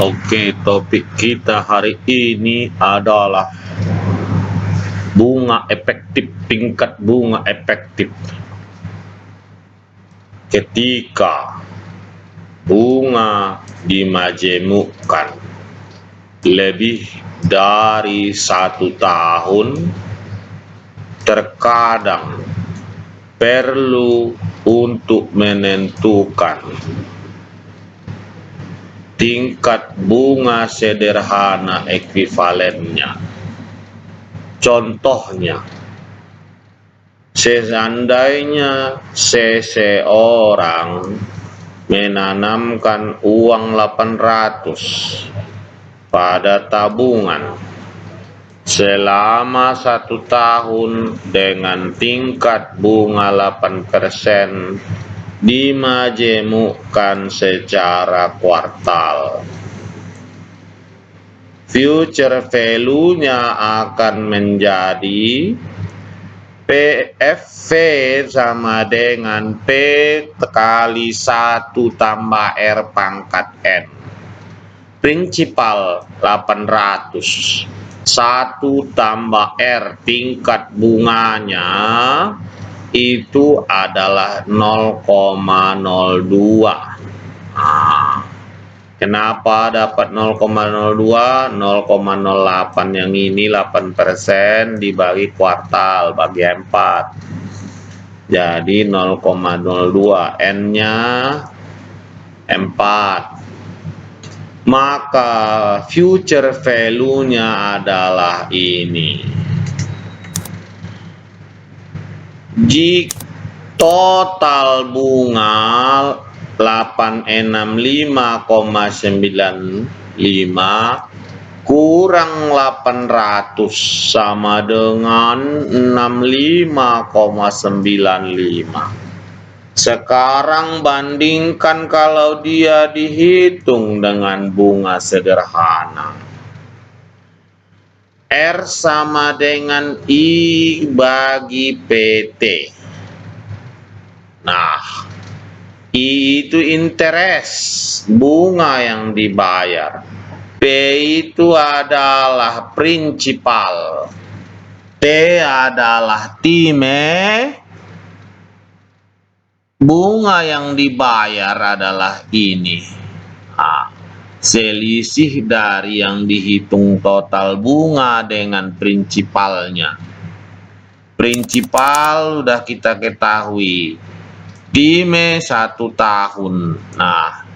Oke, topik kita hari ini adalah bunga efektif, tingkat bunga efektif. Ketika bunga dimajemukkan lebih dari 1 tahun, terkadang perlu untuk menentukan tingkat bunga sederhana ekuivalennya. Contohnya, seandainya seseorang menanamkan uang 800 pada tabungan selama 1 tahun dengan tingkat bunga 8%, dimajemukkan secara kuartal. Future value-nya akan menjadi PFV sama dengan P kali 1 tambah R pangkat N. Prinsipal 800. 1 tambah R tingkat bunganya itu adalah 0,02. Kenapa dapat 0,02? 0,08 yang ini 8% dibagi kuartal, bagi 4. Jadi 0,02, N-nya 4. Maka future value-nya adalah ini. Jika total bunga 865,95 kurang 800 sama dengan 65,95. Sekarang bandingkan kalau dia dihitung dengan bunga sederhana. R sama dengan I bagi PT. Nah, I itu interest, bunga yang dibayar. P itu adalah prinsipal. T adalah time. Bunga yang dibayar adalah ini. Selisih dari yang dihitung total bunga dengan prinsipalnya. Prinsipal sudah kita ketahui. Time 1 tahun. Nah,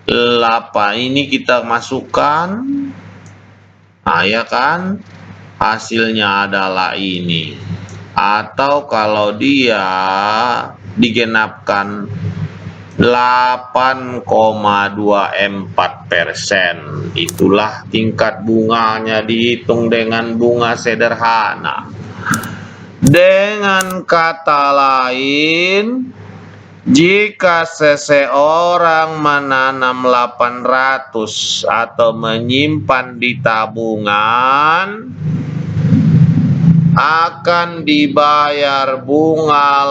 8 ini kita masukkan. Nah, ya kan? Hasilnya adalah ini. Atau kalau dia digenapkan 8,24%. Itulah tingkat bunganya dihitung dengan bunga sederhana. Dengan kata lain, jika seseorang menanam 800 atau menyimpan di tabungan, akan dibayar bunga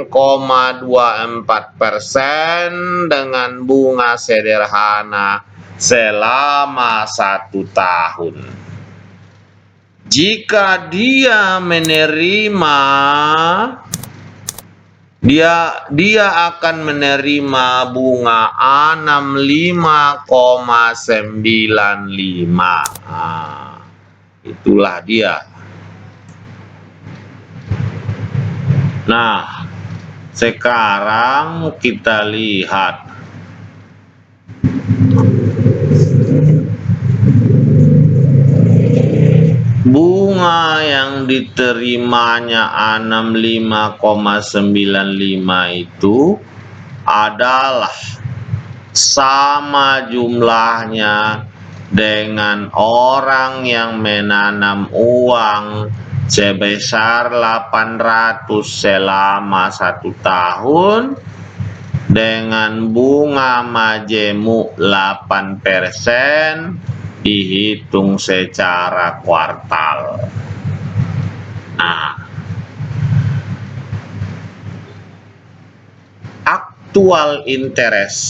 8,24% dengan bunga sederhana selama 1 tahun. Jika dia menerima, dia akan menerima bunga 65,95. Itulah dia. Nah, sekarang kita lihat bunga yang diterimanya 65,95 itu adalah sama jumlahnya dengan orang yang menanam uang sebesar 800 selama 1 tahun dengan bunga majemuk 8% dihitung secara kuartal. Nah, aktual interest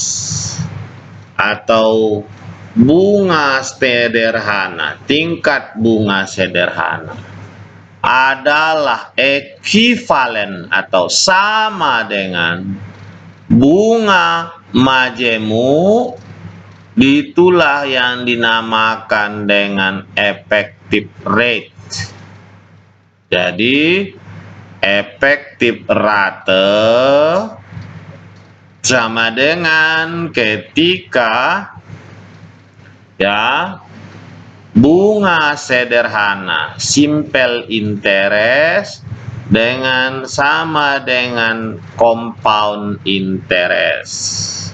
atau bunga sederhana, tingkat bunga sederhana adalah ekuivalen atau sama dengan bunga majemuk, itulah yang dinamakan dengan effective rate. Jadi efektif rate sama dengan ketika ya bunga sederhana simple interest sama dengan compound interest.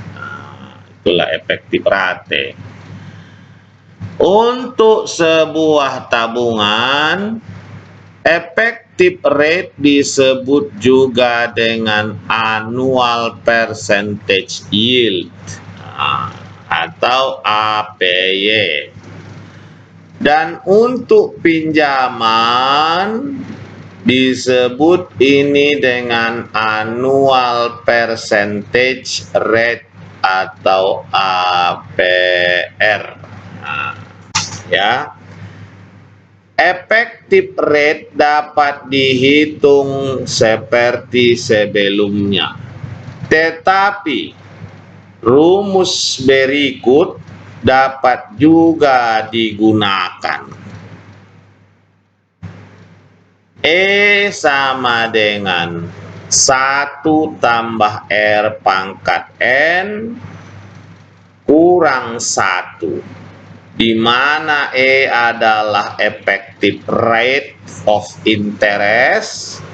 Itulah efektif rate. Untuk sebuah tabungan, effective rate disebut juga dengan annual percentage yield atau APY. Dan untuk pinjaman disebut ini dengan annual percentage rate atau APR. Ya. Effective rate dapat dihitung seperti sebelumnya. Tetapi rumus berikut dapat juga digunakan. E sama dengan 1 tambah R pangkat N kurang 1, di mana E adalah effective rate of interest,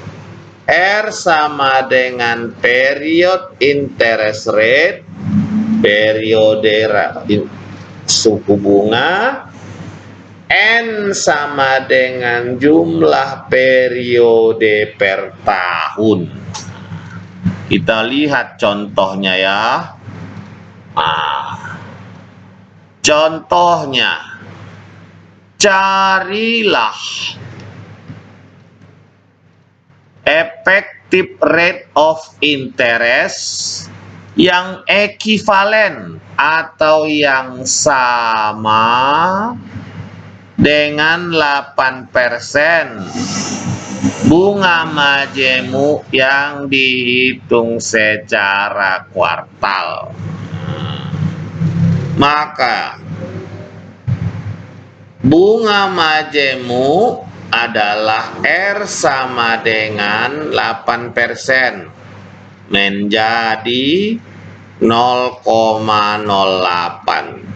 R sama dengan period interest rate, periode suku bunga, N sama dengan jumlah periode per tahun. Kita lihat contohnya ya. Contohnya, carilah effective rate of interest yang ekuivalen atau yang sama dengan 8% bunga majemuk yang dihitung secara kuartal. Maka bunga majemuk adalah R sama dengan 8% menjadi 0,08.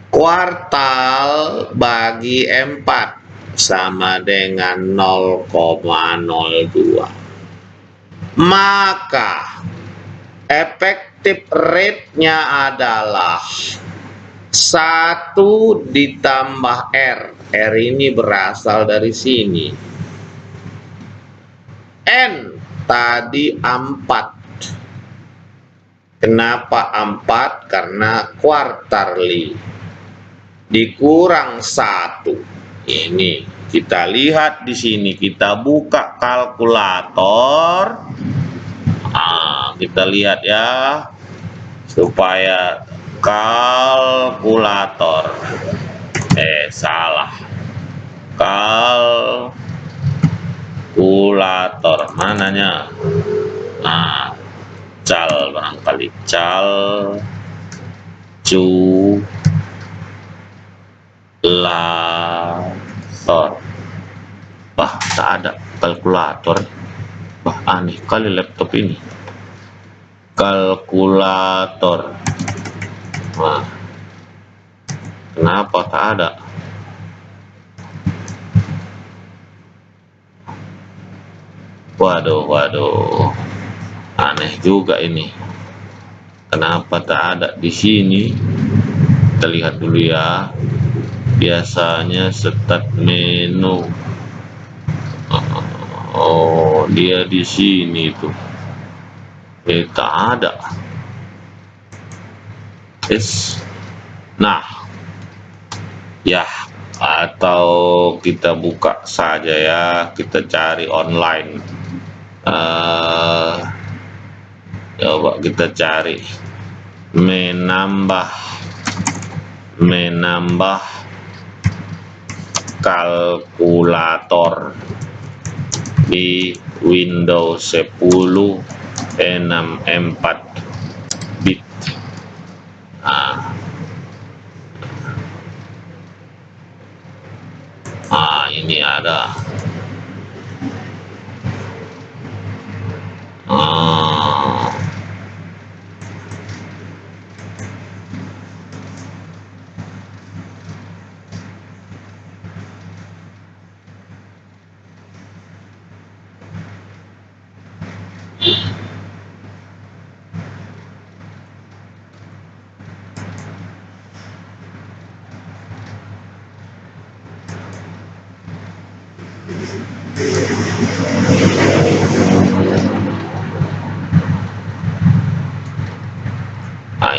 Kuartal bagi 4 sama dengan 0,02. Maka effective rate-nya adalah 1 ditambah R. R ini berasal dari sini. N tadi 4. Kenapa 4? Karena quarterly. Dikurang 1. Ini kita lihat di sini, kita buka kalkulator. Kita lihat ya, supaya kalkulator. Salah. Kalkulator mananya? Cal barangkali, kalkulator. Wah, tak ada kalkulator. Wah, aneh kali laptop ini. Kalkulator. Wah, kenapa tak ada? Waduh. Aneh juga ini. Kenapa tak ada di sini? Kita lihat dulu ya. Biasanya start menu. Oh, dia di sini tuh. Tak ada. Nah, ya, atau kita buka saja ya, kita cari online. Coba kita cari menambah menambah kalkulator di Windows 10 64 bit. Ini ada.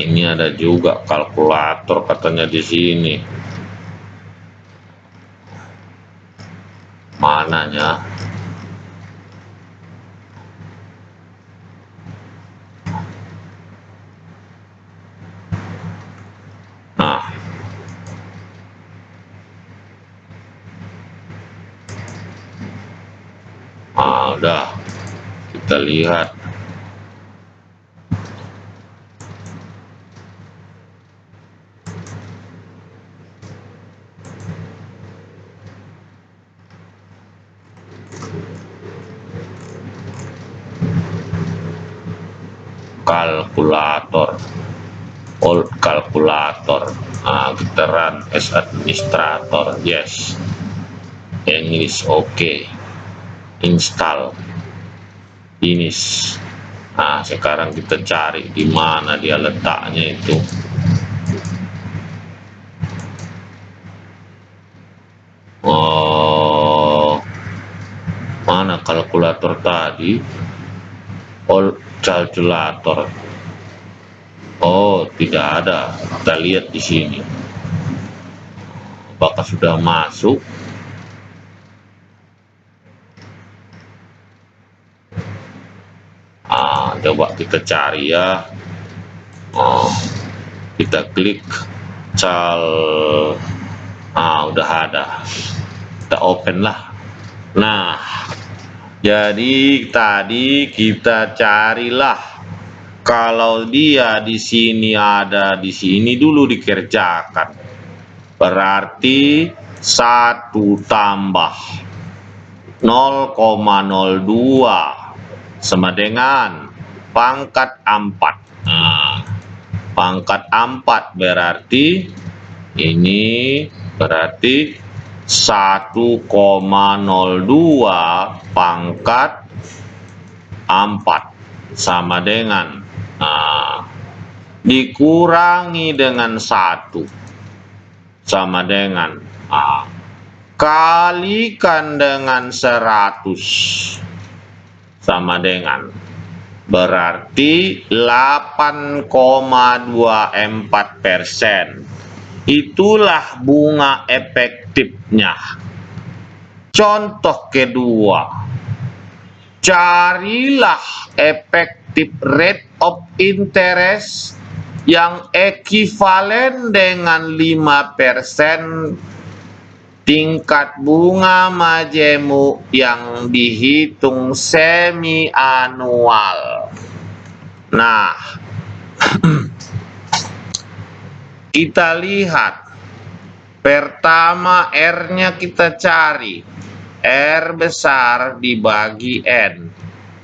Ini ada juga kalkulator katanya di sini. Mananya? Udah kita lihat. Kalkulator, old kalkulator. Kita run as administrator, yes. English oke. Install, finish. Sekarang kita cari di mana dia letaknya itu. Mana kalkulator tadi? All calculator. Tidak ada. Kita lihat di sini. Apakah sudah masuk? Coba kita cari ya. Kita klik udah ada. Kita open lah. Nah, jadi tadi kita carilah. Kalau dia di sini ada, di sini dulu dikerjakan. Berarti 1 tambah 0,02 sama dengan pangkat 4. Pangkat 4 berarti ini berarti 1,02 pangkat 4 sama dengan dikurangi dengan 1 sama dengan kalikan dengan 100 sama dengan berarti 8,24%. Itulah bunga efektifnya. Contoh kedua, carilah efektif rate of interest yang ekivalen dengan 5% tingkat bunga majemuk yang dihitung semi anual. Nah, kita lihat. Pertama R-nya kita cari. R besar dibagi N.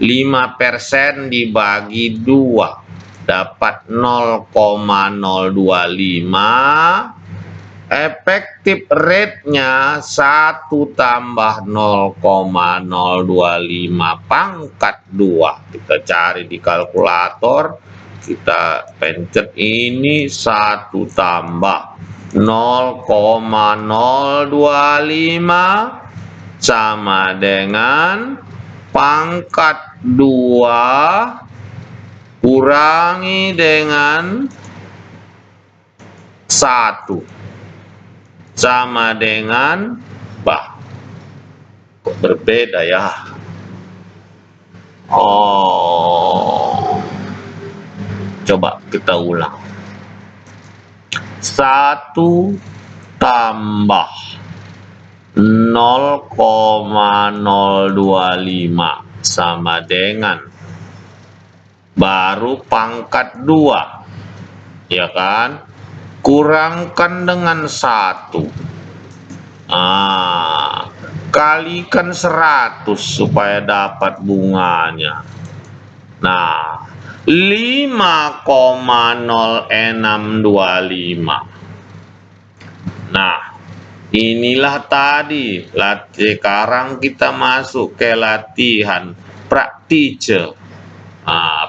5% dibagi 2. Dapat 0,025. Efektif rate-nya 1 tambah 0,025 pangkat 2. Kita cari di kalkulator. Kita pencet ini 1 tambah 0,025 sama dengan pangkat 2 kurangi dengan 1 sama dengan kok berbeda ya. Coba kita ulang. 1 tambah 0,025 sama dengan, baru pangkat 2, ya kan? Kurangkan dengan 1. Kalikan 100 supaya dapat bunganya. Nah, 5,0625. Nah, inilah tadi. Sekarang kita masuk ke latihan praktische.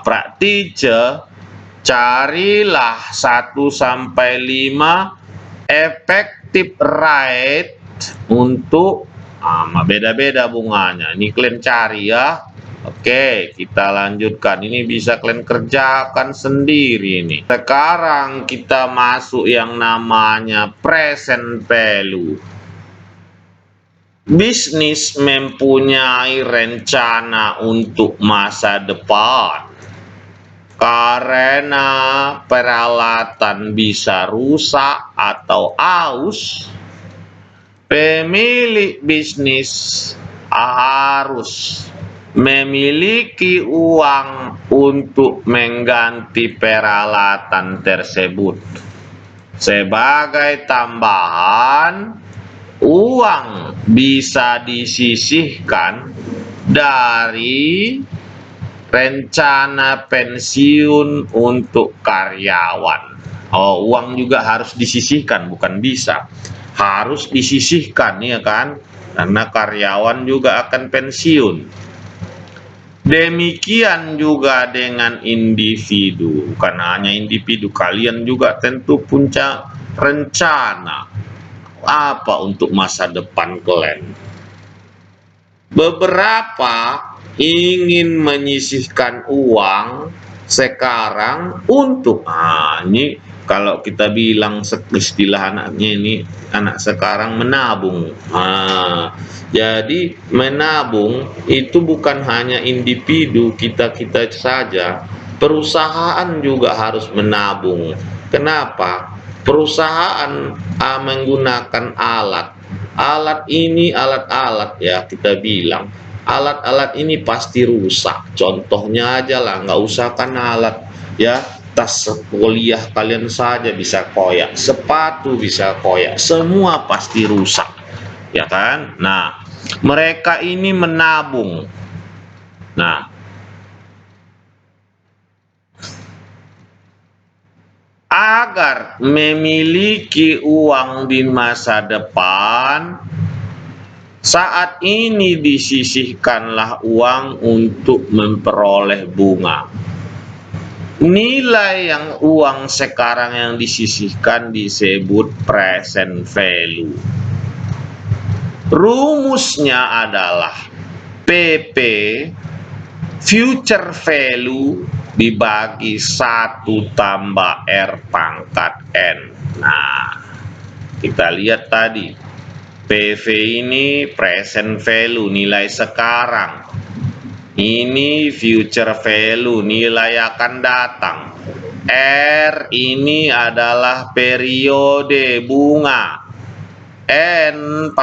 Praktische, carilah 1 sampai 5 effective rate untuk beda-beda bunganya. Ini kalian cari ya. Oke, kita lanjutkan. Ini bisa kalian kerjakan sendiri nih. Sekarang kita masuk yang namanya present value. Bisnis mempunyai rencana untuk masa depan. Karena peralatan bisa rusak atau aus, pemilik bisnis harus memiliki uang untuk mengganti peralatan tersebut. Sebagai tambahan, uang bisa disisihkan dari rencana pensiun untuk karyawan. Uang juga harus disisihkan, bukan bisa. Harus disisihkan, ya kan? Karena karyawan juga akan pensiun. Demikian juga dengan individu. Bukan hanya individu, kalian juga tentu punya rencana apa untuk masa depan kalian. Beberapa ingin menyisihkan uang sekarang untuk ini kalau kita bilang istilah anaknya ini, anak sekarang menabung. Jadi menabung itu bukan hanya individu kita saja, perusahaan juga harus menabung. Kenapa? Perusahaan menggunakan alat ini, alat-alat ya, kita bilang alat-alat ini pasti rusak. Contohnya aja lah, nggak usah kan alat ya, tas kuliah kalian saja bisa koyak, sepatu bisa koyak, semua pasti rusak, ya kan? Nah, mereka ini menabung. Nah, agar memiliki uang di masa depan, saat ini disisihkanlah uang untuk memperoleh bunga. Nilai yang uang sekarang yang disisihkan disebut present value. Rumusnya adalah PP future value dibagi 1 tambah R pangkat N. Nah, kita lihat tadi PV ini present value, nilai sekarang. Ini future value, nilai akan datang. R ini adalah periode bunga. N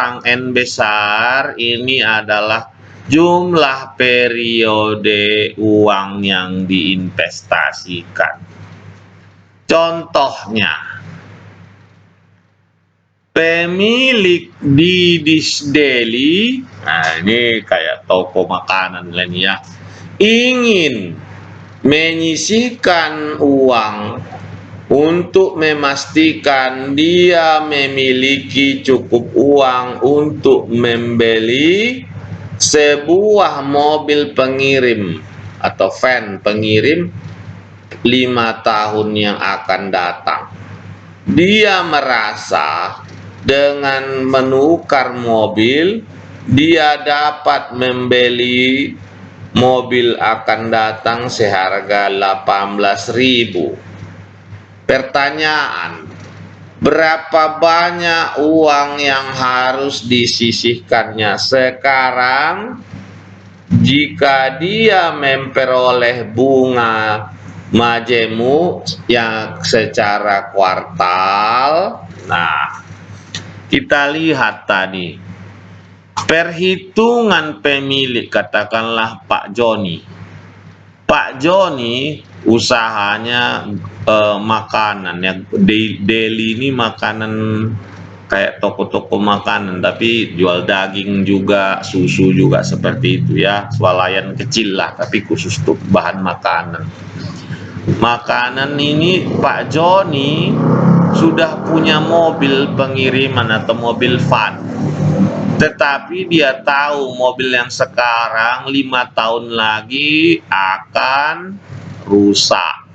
besar ini adalah jumlah periode uang yang diinvestasikan. Contohnya, pemilik Didis Deli, ini kayak toko makanan lah nih ya, ingin menyisihkan uang untuk memastikan dia memiliki cukup uang untuk membeli sebuah mobil pengirim atau van pengirim 5 tahun yang akan datang. Dia merasa dengan menukar mobil, dia dapat membeli mobil akan datang seharga 18.000. Pertanyaan, berapa banyak uang yang harus disisihkannya sekarang jika dia memperoleh bunga majemuk yang secara kuartal. Nah, kita lihat tadi perhitungan pemilik, katakanlah Pak Joni. Pak Joni usahanya makanan ya, daily ini makanan kayak toko-toko makanan, tapi jual daging juga, susu juga seperti itu ya, swalayan kecil lah, tapi khusus untuk bahan makanan. Makanan ini Pak Joni sudah punya mobil pengiriman atau mobil van, tetapi dia tahu mobil yang sekarang 5 tahun lagi akan rusak.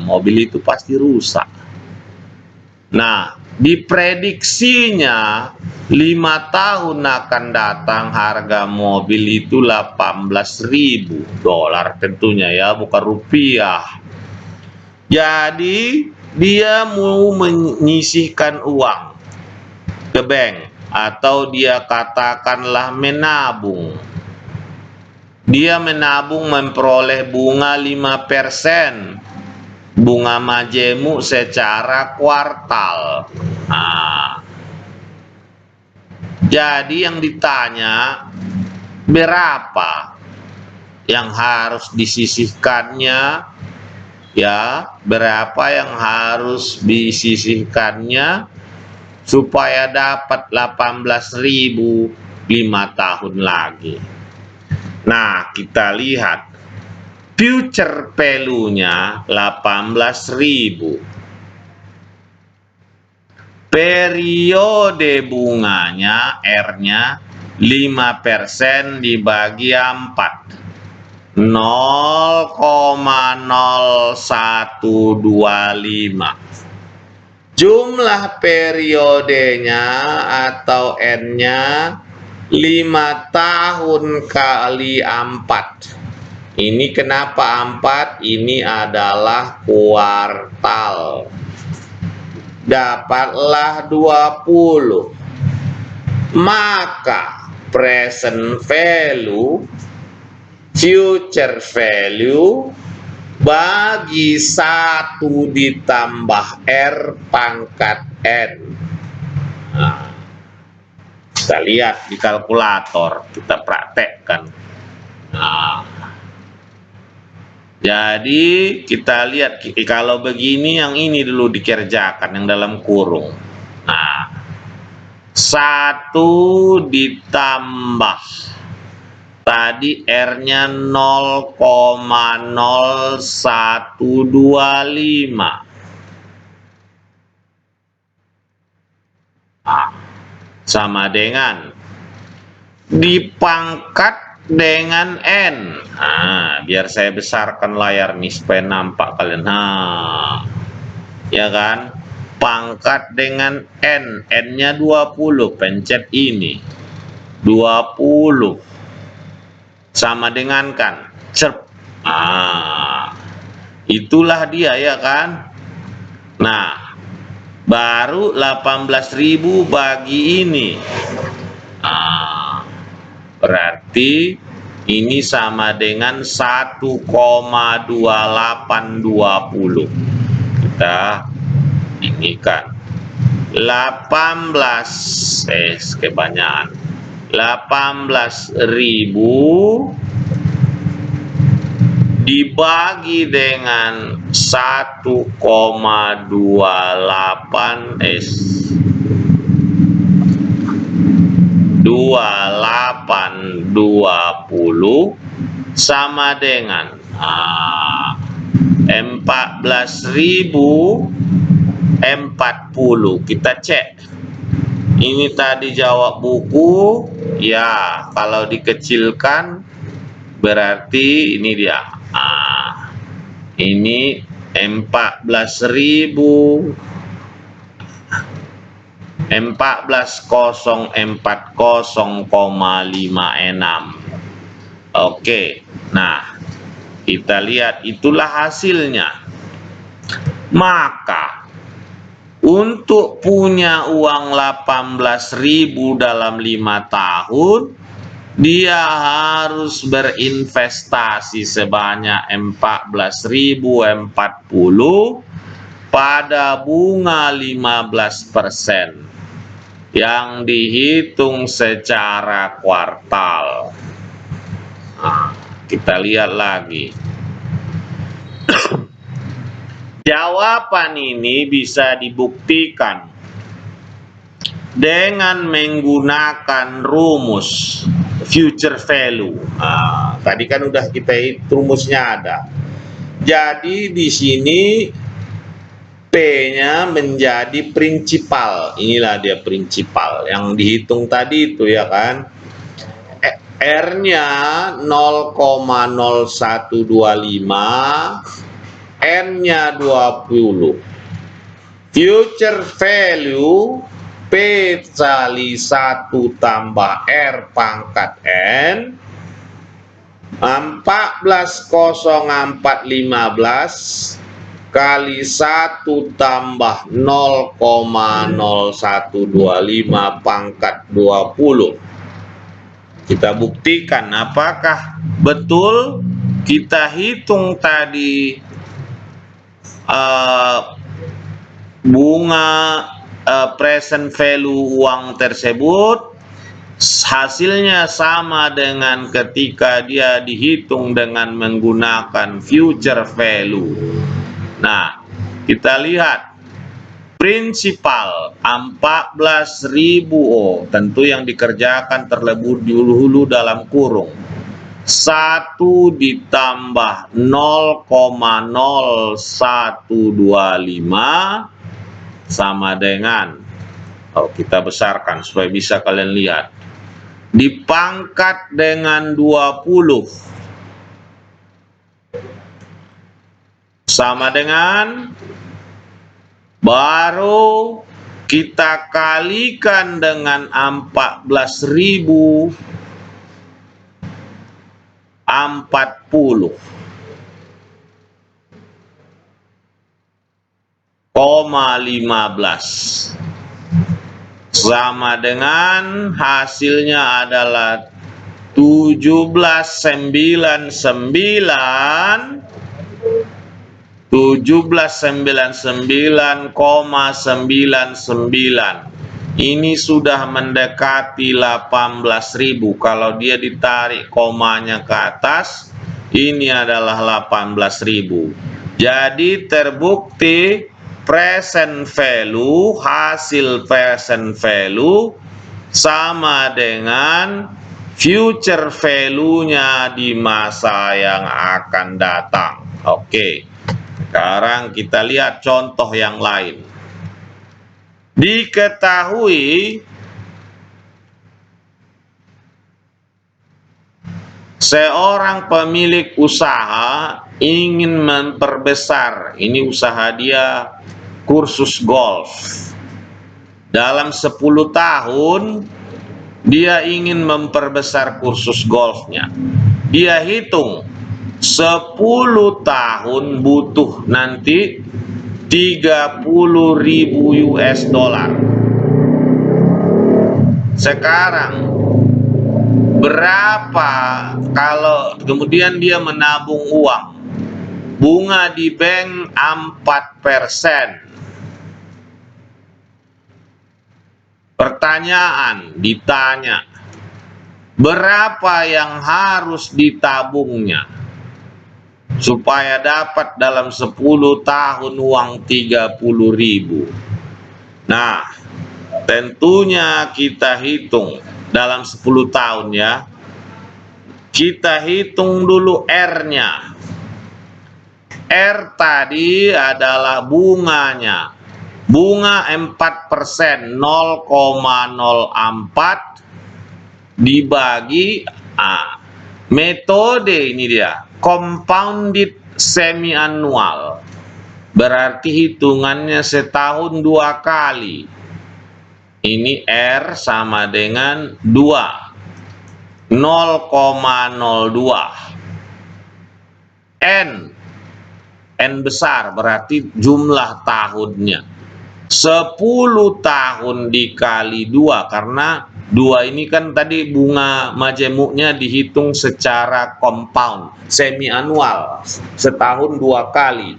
Mobil itu pasti rusak. Nah, diprediksinya 5 tahun akan datang harga mobil itu $18.000 tentunya ya, bukan rupiah. Jadi dia mau menyisihkan uang ke bank, atau dia katakanlah menabung. Dia menabung memperoleh bunga 5%, bunga majemuk secara kuartal. Jadi yang ditanya, berapa yang harus disisihkannya ya, berapa yang harus disisihkannya supaya dapat 18.000 5 tahun lagi. Nah, kita lihat future value-nya 18.000. Periode bunganya R-nya 5% dibagi 4. 0,0125. Jumlah periodenya atau N-nya 5 tahun kali 4. Ini kenapa 4? Ini adalah kuartal. Dapatlah 20. Maka present value, future value bagi 1 ditambah R pangkat N. Nah, kita lihat di kalkulator, kita praktekkan. Nah, jadi kita lihat kalau begini, yang ini dulu dikerjakan yang dalam kurung. Nah, 1 ditambah tadi R-nya 0,0125. Sama dengan dipangkat dengan N. Biar saya besarkan layar nih supaya nampak kalian. Ya kan? Pangkat dengan N. N-nya 20. Pencet ini. 20. Sama dengan kan? Cerp. Itulah dia ya kan? Nah, baru 18.000 bagi ini. Berarti ini sama dengan 1,2820. Kita ini kan 18 kebanyakan. 18.000 dibagi dengan 1,28 2820 sama dengan 14.040. Kita cek. Ini tadi jawab buku ya, kalau dikecilkan berarti ini dia. Ini 14.040,56. Oke, nah kita lihat itulah hasilnya. Maka untuk punya uang 18.000 dalam 5 tahun, dia harus berinvestasi sebanyak 14.040 pada bunga 15% yang dihitung secara kuartal. Nah, kita lihat lagi. Jawaban ini bisa dibuktikan dengan menggunakan rumus future value. Nah, tadi kan udah kita rumusnya ada. Jadi di sini P-nya menjadi prinsipal. Inilah dia prinsipal yang dihitung tadi itu ya kan. R-nya 0,0125, N-nya 20. Future value P kali 1 tambah R pangkat N 14,0415 kali 1 tambah 0,0125 pangkat 20. Kita buktikan apakah betul kita hitung tadi bunga present value uang tersebut hasilnya sama dengan ketika dia dihitung dengan menggunakan future value. Nah, kita lihat prinsipal 14.000 tentu yang dikerjakan terlebih dahulu dalam kurung 1 ditambah 0,0125 sama dengan, kita besarkan supaya bisa kalian lihat, dipangkat dengan 20 sama dengan, baru kita kalikan dengan 14.040 0,15 sama dengan hasilnya adalah 1799,99. Ini sudah mendekati 18.000. Kalau dia ditarik komanya ke atas, ini adalah 18.000. Jadi terbukti present value, hasil present value sama dengan future value-nya di masa yang akan datang. Oke. Sekarang kita lihat contoh yang lain. Diketahui seorang pemilik usaha ingin memperbesar, ini usaha dia kursus golf. Dalam 10 tahun dia ingin memperbesar kursus golfnya. Dia hitung 10 tahun butuh nanti 30.000 US dollar. Sekarang berapa kalau kemudian dia menabung uang? Bunga di bank 4%. Pertanyaan ditanya, berapa yang harus ditabungnya supaya dapat dalam 10 tahun uang 30.000? Nah, tentunya kita hitung dalam 10 tahun ya. Kita hitung dulu R-nya. R tadi adalah bunganya. Bunga 4%, 0,04 dibagi metode ini dia, compounded semi-annual. Berarti hitungannya setahun 2 kali. Ini R sama dengan 2, 0,02. N besar berarti jumlah tahunnya. 10 tahun dikali 2 karena Dua ini kan tadi bunga majemuknya dihitung secara compound, semi annual, setahun 2 kali.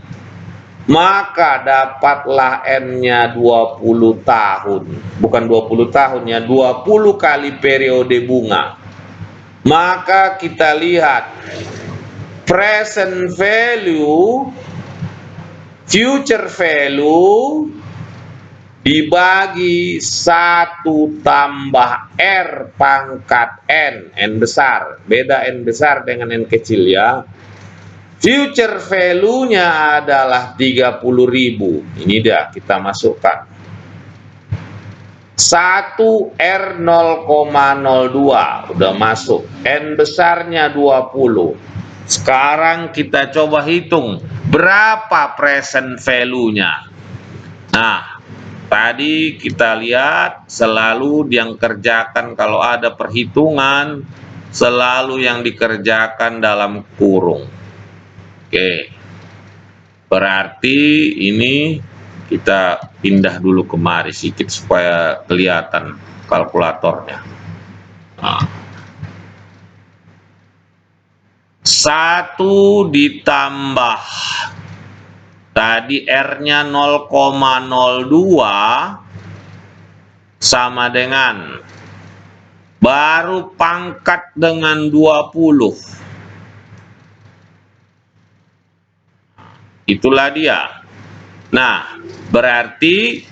Maka dapatlah N-nya 20 tahun. Bukan 20 tahun ya, 20 kali periode bunga. Maka kita lihat present value, future value dibagi 1 tambah R pangkat N besar. Beda N besar dengan N kecil ya. Future value-nya adalah 30.000. Ini dia, kita masukkan. 1 R 0,02 udah masuk. N besarnya 20. Sekarang kita coba hitung berapa present value-nya. Nah, tadi kita lihat selalu yang kerjakan kalau ada perhitungan selalu yang dikerjakan dalam kurung. Oke, berarti ini kita pindah dulu kemari sedikit supaya kelihatan kalkulatornya. Nah. 1 ditambah tadi R-nya 0,02 sama dengan baru pangkat dengan 20. Itulah dia. Nah, berarti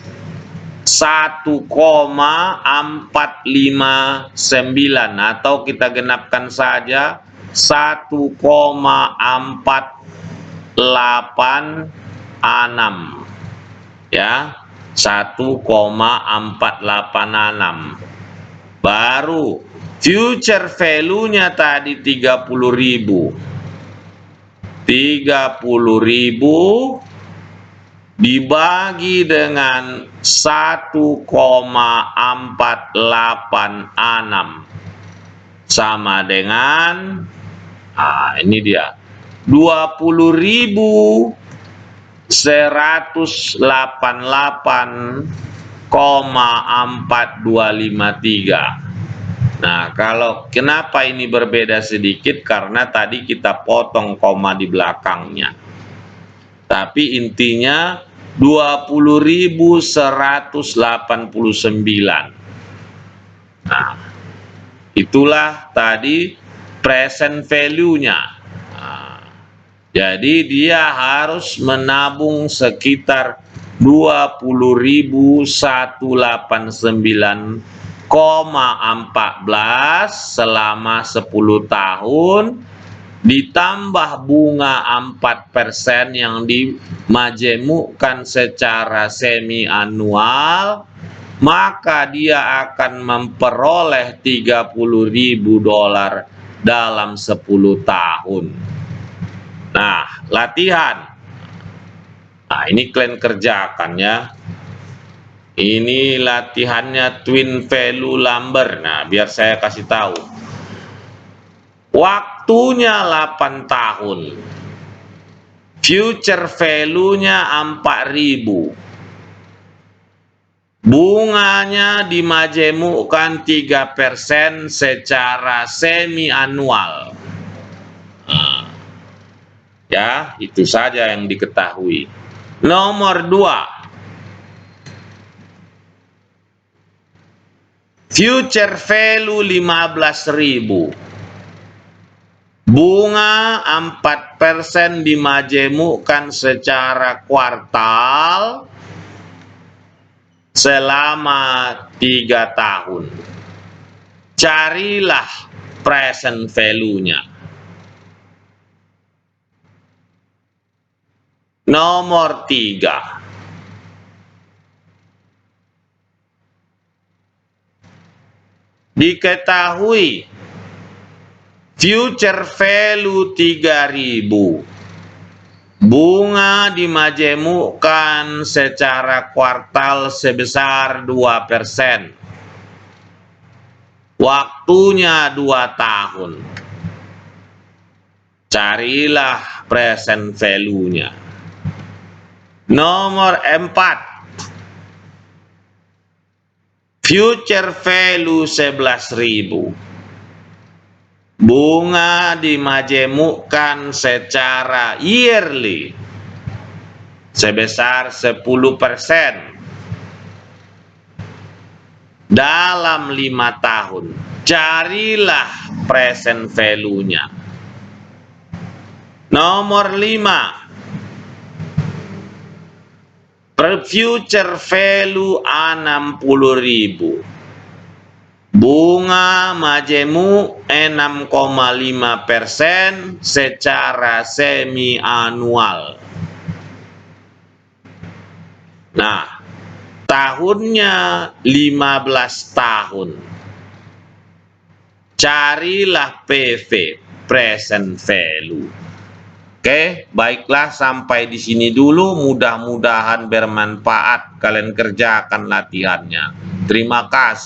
1,459 atau kita genapkan saja 1,486 ya, 1,486. Baru future value-nya tadi 30.000. 30.000 dibagi dengan 1,486 sama dengan ini dia 20.188,4253. Nah, kalau kenapa ini berbeda sedikit karena tadi kita potong koma di belakangnya. Tapi intinya 20.189. Nah, itulah tadi present value-nya. Nah, jadi dia harus menabung sekitar 20.189,14 selama 10 tahun ditambah bunga 4% yang dimajemukkan secara semi annual, maka dia akan memperoleh $30.000 dalam 10 tahun. Nah, latihan. Nah, ini kalian kerjakan ya. Ini latihannya twin value lumber. Nah, biar saya kasih tahu. Waktunya 8 tahun. Future value-nya 4.000. Bunganya dimajemukkan 3% secara semi annual. Nah, ya, itu saja yang diketahui. Nomor 2. Future value 15.000. Bunga 4% dimajemukkan secara kuartal selama 3 tahun. Carilah present value-nya. Nomor 3. Diketahui future value 3.000. Bunga dimajemukkan secara kuartal sebesar 2%. Waktunya 2 tahun. Carilah present value-nya. Nomor 4. Future value 11.000. Bunga dimajemukkan secara yearly sebesar 10% dalam 5 tahun. Carilah present value-nya. Nomor 5. Future value 60.000. Bunga majemuk 6,5% secara semi anual. Nah, tahunnya 15 tahun. Carilah PV, present value. Oke, baiklah sampai di sini dulu. Mudah-mudahan bermanfaat. Kalian kerjakan latihannya. Terima kasih.